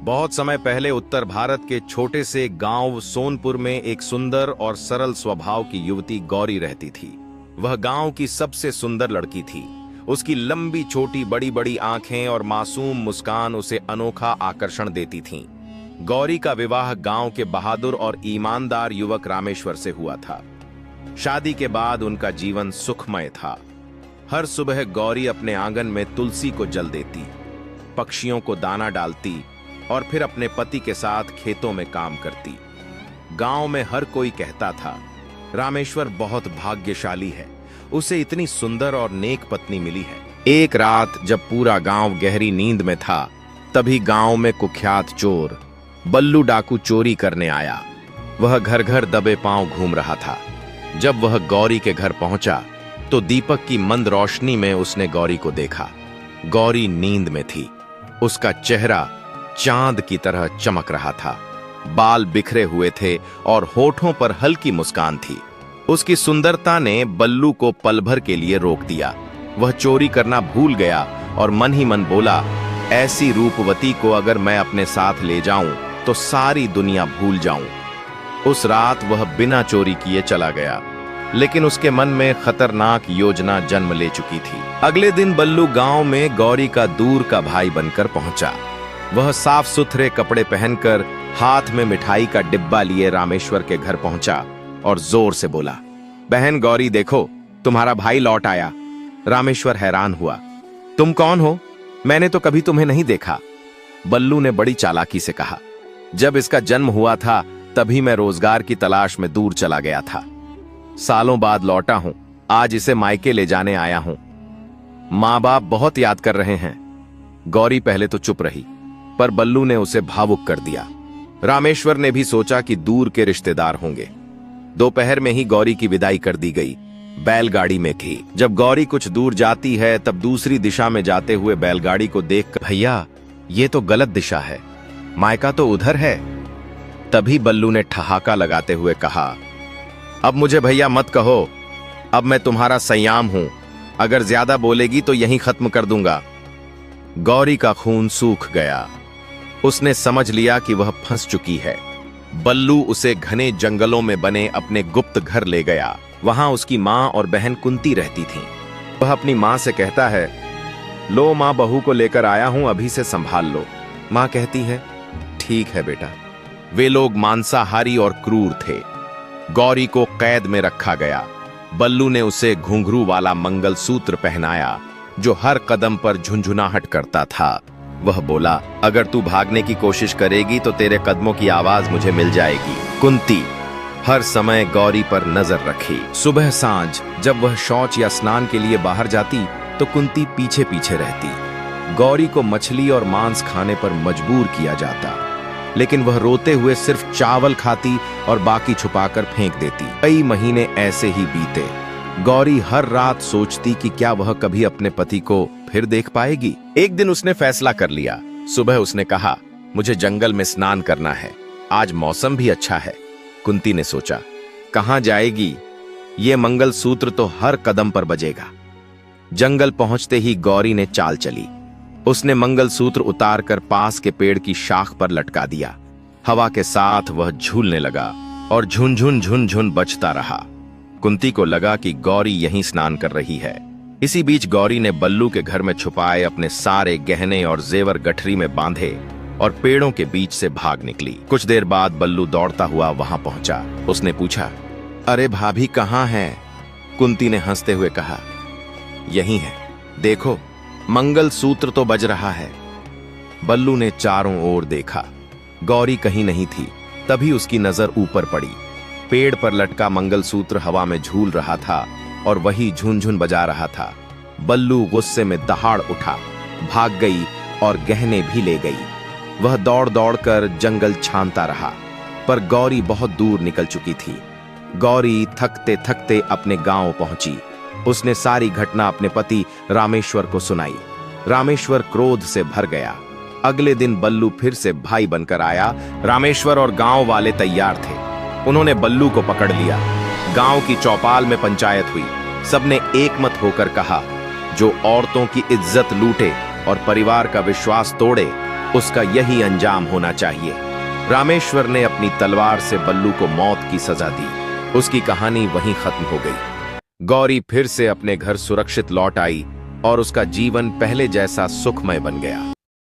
बहुत समय पहले उत्तर भारत के छोटे से गांव सोनपुर में एक सुंदर और सरल स्वभाव की युवती गौरी रहती थी। वह गांव की सबसे सुंदर लड़की थी। उसकी लंबी छोटी बड़ी बड़ी आंखें और मासूम मुस्कान उसे अनोखा आकर्षण देती थीं। गौरी का विवाह गांव के बहादुर और ईमानदार युवक रामेश्वर से हुआ था। शादी के बाद उनका जीवन सुखमय था। हर सुबह गौरी अपने आंगन में तुलसी को जल देती, पक्षियों को दाना डालती और फिर अपने पति के साथ खेतों में काम करती। गांव में हर कोई कहता था, रामेश्वर बहुत भाग्यशाली है, उसे इतनी सुंदर और नेक पत्नी मिली है। एक रात जब पूरा गांव गहरी नींद में था, तभी गांव में कुख्यात चोर बल्लू डाकू चोरी करने आया। वह घर घर दबे पांव घूम रहा था। जब वह गौरी के घर पहुंचा तो दीपक की मंद रोशनी में उसने गौरी को देखा। गौरी नींद में थी। उसका चेहरा चांद की तरह चमक रहा था। बाल बिखरे हुए थे और होठों पर हल्की मुस्कान थी। उसकी सुंदरता ने बल्लू को पल भर के लिए रोक दिया। वह चोरी करना भूल गया और मन ही मन बोला, ऐसी रूपवती को अगर मैं अपने साथ ले जाऊं तो सारी दुनिया भूल जाऊं। उस रात वह बिना चोरी किए चला गया, लेकिन उसके मन में खतरनाक योजना जन्म ले चुकी थी। अगले दिन बल्लू गांव में गौरी का दूर का भाई बनकर पहुंचा। वह साफ सुथरे कपड़े पहनकर हाथ में मिठाई का डिब्बा लिए रामेश्वर के घर पहुंचा और जोर से बोला, बहन गौरी देखो, तुम्हारा भाई लौट आया। रामेश्वर हैरान हुआ, तुम कौन हो? मैंने तो कभी तुम्हें नहीं देखा। बल्लू ने बड़ी चालाकी से कहा, जब इसका जन्म हुआ था तभी मैं रोजगार की तलाश में दूर चला गया था। सालों बाद लौटा हूं, आज इसे मायके ले जाने आया हूं। माँ बाप बहुत याद कर रहे हैं। गौरी पहले तो चुप रही, पर बल्लू ने उसे भावुक कर दिया। रामेश्वर ने भी सोचा कि दूर के रिश्तेदार होंगे। दोपहर में ही गौरी की विदाई कर दी गई। बैलगाड़ी में थी। जब गौरी कुछ दूर जाती है तब दूसरी दिशा में जाते हुए बैलगाड़ी को देखकर, भैया ये तो गलत दिशा है, मायका तो उधर है। तभी बल्लू ने ठहाका लगाते हुए कहा, अब मुझे भैया मत कहो, अब मैं तुम्हारा सयाम हूं। अगर ज्यादा बोलेगी तो यहीं खत्म कर दूंगा। गौरी का खून सूख गया। उसने समझ लिया कि वह फंस चुकी है। बल्लू उसे घने जंगलों में बने अपने गुप्त घर ले गया। वहां उसकी मां और बहन कुंती रहती थीं। वह अपनी मां से कहता है, लो मां, बहू को लेकर आया हूं, अभी से संभाल लो। मां कहती है, ठीक है बेटा। वे लोग मांसाहारी और क्रूर थे। गौरी को कैद में रखा गया। बल्लू ने उसे घुंघरू वाला मंगलसूत्र पहनाया जो हर कदम पर झुंझुनाहट करता था। वह बोला, अगर तू भागने की कोशिश करेगी तो तेरे कदमों की आवाज मुझे मिल जाएगी। कुंती हर समय गौरी पर नजर रखी। सुबह सांझ जब वह शौच या स्नान के लिए बाहर जाती तो कुंती पीछे पीछे रहती। गौरी को मछली और मांस खाने पर मजबूर किया जाता, लेकिन वह रोते हुए सिर्फ चावल खाती और बाकी छुपाकर फेंक देती। कई महीने ऐसे ही बीते। गौरी हर रात सोचती कि क्या वह कभी अपने पति को फिर देख पाएगी। एक दिन उसने फैसला कर लिया। सुबह उसने कहा, मुझे जंगल में स्नान करना है, आज मौसम भी अच्छा है। कुंती ने सोचा, कहां जाएगी? ये मंगलसूत्र तो हर कदम पर बजेगा। जंगल पहुंचते ही गौरी ने चाल चली। उसने मंगलसूत्र उतारकर पास के पेड़ की शाख पर लटका दिया। हवा के साथ वह झूलने लगा और झुनझुन झुनझुन बजता रहा। कुंती को लगा कि गौरी यहीं स्नान कर रही है। इसी बीच गौरी ने बल्लू के घर में छुपाए अपने सारे गहने और जेवर गठरी में बांधे और पेड़ों के बीच से भाग निकली। कुछ देर बाद बल्लू दौड़ता हुआ वहां पहुंचा। उसने पूछा, अरे भाभी कहाँ हैं? कुंती ने हंसते हुए कहा, यहीं है, देखो मंगलसूत्र तो बज रहा है। बल्लू ने चारों ओर देखा। गौरी कहीं नहीं थी। तभी उसकी नजर ऊपर पड़ी। पेड़ पर लटका मंगलसूत्र हवा में झूल रहा था और वही झुनझुन बजा रहा था। बल्लू गुस्से में दहाड़ उठा, भाग गई और गहने भी ले गई। वह दौड़ दौड़कर जंगल छानता रहा, पर गौरी बहुत दूर निकल चुकी थी। गौरी थकते थकते अपने गांव पहुंची। उसने सारी घटना अपने पति रामेश्वर को सुनाई। रामेश्वर क्रोध से भर गया। अगले दिन बल्लू फिर से भाई बनकर आया। रामेश्वर और गांव वाले तैयार थे। उन्होंने बल्लू को पकड़ लिया। गांव की चौपाल में पंचायत हुई। सबने एकमत होकर कहा, जो औरतों की इज्जत लूटे और परिवार का विश्वास तोड़े उसका यही अंजाम होना चाहिए। रामेश्वर ने अपनी तलवार से बल्लू को मौत की सजा दी। उसकी कहानी वहीं खत्म हो गई। गौरी फिर से अपने घर सुरक्षित लौट आई और उसका जीवन पहले जैसा सुखमय बन गया।